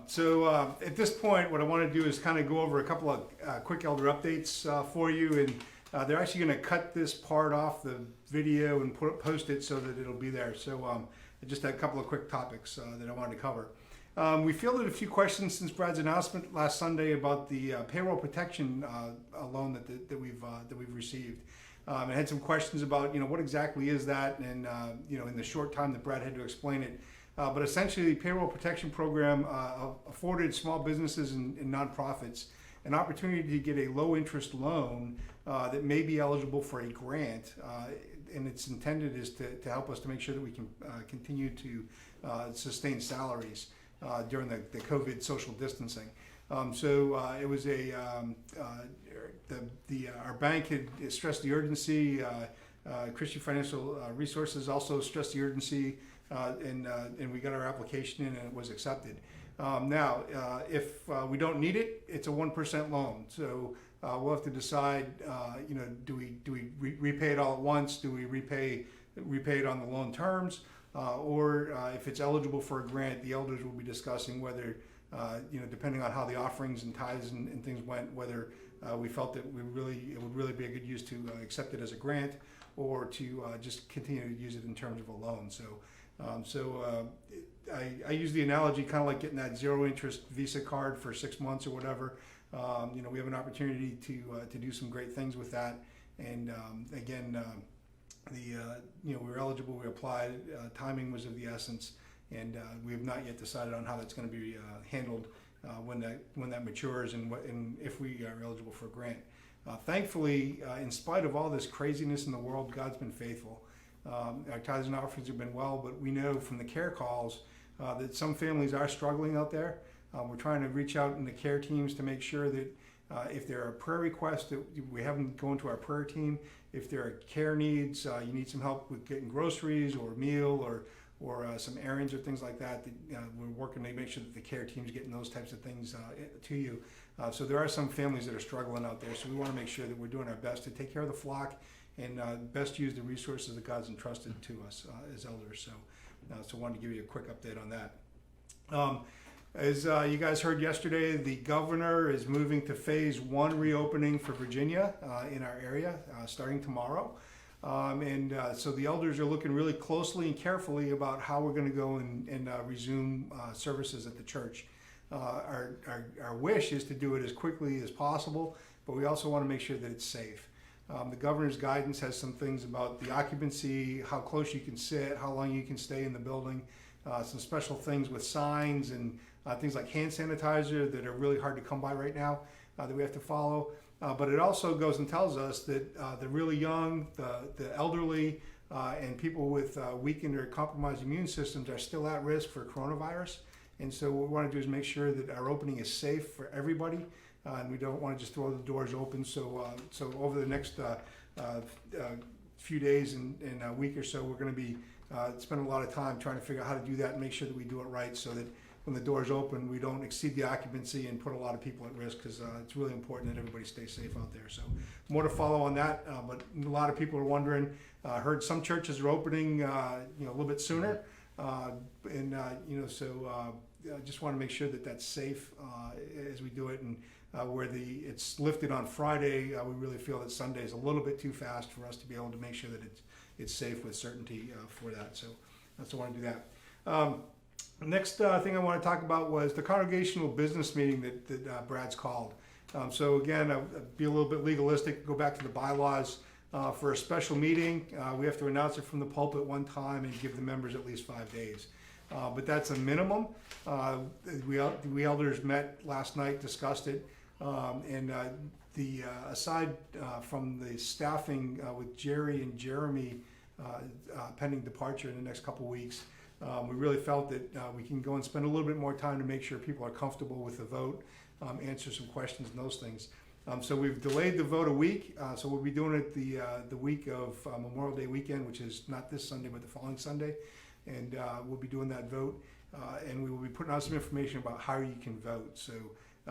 So at this point, what I want to do is kind of go over a couple of quick elder updates for you, and they're actually going to cut this part off the video and post it so that it'll be there. So just a couple of quick topics that I wanted to cover. We fielded a few questions since Brad's announcement last Sunday about the payroll protection loan that we've received. I had some questions about what exactly is that, and in the short time that Brad had to explain it. But essentially, the payroll protection program afforded small businesses and nonprofits an opportunity to get a low interest loan that may be eligible for a grant, and it's intended is to help us to make sure that we can continue to sustain salaries during the COVID social distancing. It was our bank had stressed the urgency. Christian Financial Resources also stressed the urgency. And we got our application in and it was accepted. Now, if we don't need it, it's a 1% loan. So we'll have to decide, do we repay it all at once? Do we repay it on the loan terms? Or if it's eligible for a grant, the elders will be discussing whether, depending on how the offerings and tithes and things went, whether we felt that it would really be a good use to accept it as a grant or to just continue to use it in terms of a loan. I use the analogy kind of like getting that zero interest Visa card for 6 months or whatever. We have an opportunity to do some great things with that. And we were eligible, we applied, timing was of the essence, and we have not yet decided on how that's going to be handled when that matures and if we are eligible for a grant. Thankfully, in spite of all this craziness in the world, God's been faithful. Our tithes and offerings have been well, but we know from the care calls that some families are struggling out there. We're trying to reach out in the care teams to make sure that if there are prayer requests, that we have them go into our prayer team. If there are care needs, you need some help with getting groceries or a meal or some errands or things like that, we're working to make sure that the care team's getting those types of things to you. So there are some families that are struggling out there, so we want to make sure that we're doing our best to take care of the flock and best use the resources that God's entrusted to us as elders. So I wanted to give you a quick update on that. As you guys heard yesterday, the governor is moving to phase 1 reopening for Virginia in our area starting tomorrow. So the elders are looking really closely and carefully about how we're going to go and resume services at the church. Our wish is to do it as quickly as possible, but we also want to make sure that it's safe. The governor's guidance has some things about the occupancy, how close you can sit, how long you can stay in the building, some special things with signs and things like hand sanitizer that are really hard to come by right now that we have to follow. But it also goes and tells us that the really young, the elderly, and people with weakened or compromised immune systems are still at risk for coronavirus. And so what we want to do is make sure that our opening is safe for everybody. And we don't want to just throw the doors open. So over the next few days and a week or so, we're going to be spending a lot of time trying to figure out how to do that and make sure that we do it right so that when the doors open, we don't exceed the occupancy and put a lot of people at risk, because it's really important that everybody stays safe out there. So more to follow on that, but a lot of people are wondering. Heard some churches are opening a little bit sooner, just want to make sure that that's safe as we do it. And where it's lifted on Friday, we really feel that Sunday is a little bit too fast for us to be able to make sure that it's safe with certainty for that. So I want to do that. Next thing I want to talk about was the congregational business meeting that Brad's called. So again, I'll be a little bit legalistic, go back to the bylaws. For a special meeting, we have to announce it from the pulpit one time and give the members at least 5 days. But that's a minimum. We elders met last night, discussed it, aside from the staffing with Jerry and Jeremy pending departure in the next couple weeks, we really felt that we can go and spend a little bit more time to make sure people are comfortable with the vote, answer some questions and those things. So we've delayed the vote a week. So we'll be doing it the week of Memorial Day weekend, which is not this Sunday, but the following Sunday. And we'll be doing that vote. And we will be putting out some information about how you can vote. So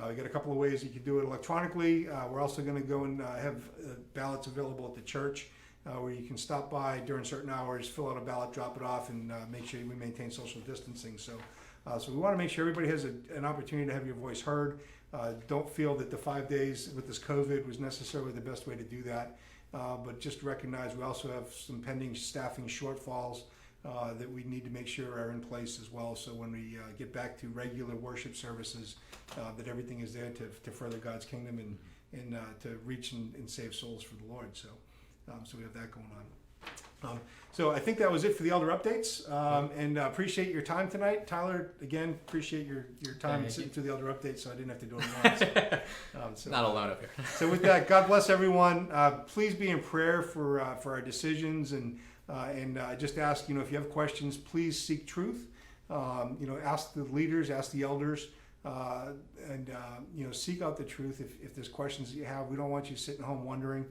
we got a couple of ways you can do it electronically. We're also going to go and have ballots available at the church where you can stop by during certain hours, fill out a ballot, drop it off, and make sure we maintain social distancing. So So we want to make sure everybody has an opportunity to have your voice heard. Don't feel that the 5 days with this COVID was necessarily the best way to do that. But just recognize we also have some pending staffing shortfalls that we need to make sure are in place as well. So when we get back to regular worship services, that everything is there to further God's kingdom and to reach and save souls for the Lord. So we have that going on. So I think that was it for the elder updates, and appreciate your time tonight. Tyler, again, appreciate your time sitting through the elder updates, so I didn't have to do it alone. So, not alone up here. So with that, God bless everyone. Please be in prayer for our decisions, and I just ask, if you have questions, please seek truth. Ask the leaders, ask the elders, and seek out the truth if there's questions that you have. We don't want you sitting home wondering.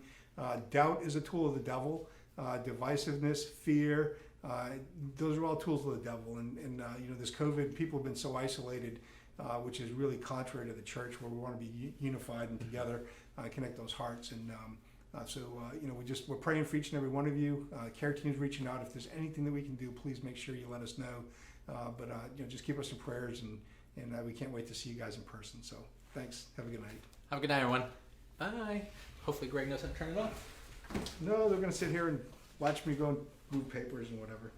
Doubt is a tool of the devil. Divisiveness, fear, those are all tools of the devil. And this COVID, people have been so isolated, which is really contrary to the church, where we want to be unified and together, connect those hearts. And we're praying for each and every one of you. Care team's reaching out. If there's anything that we can do, please make sure you let us know. Just keep us in prayers, and we can't wait to see you guys in person. So thanks. Have a good night. Have a good night, everyone. Bye. Hopefully Greg knows how to turn it off. No, they're going to sit here and watch me go and move papers and whatever.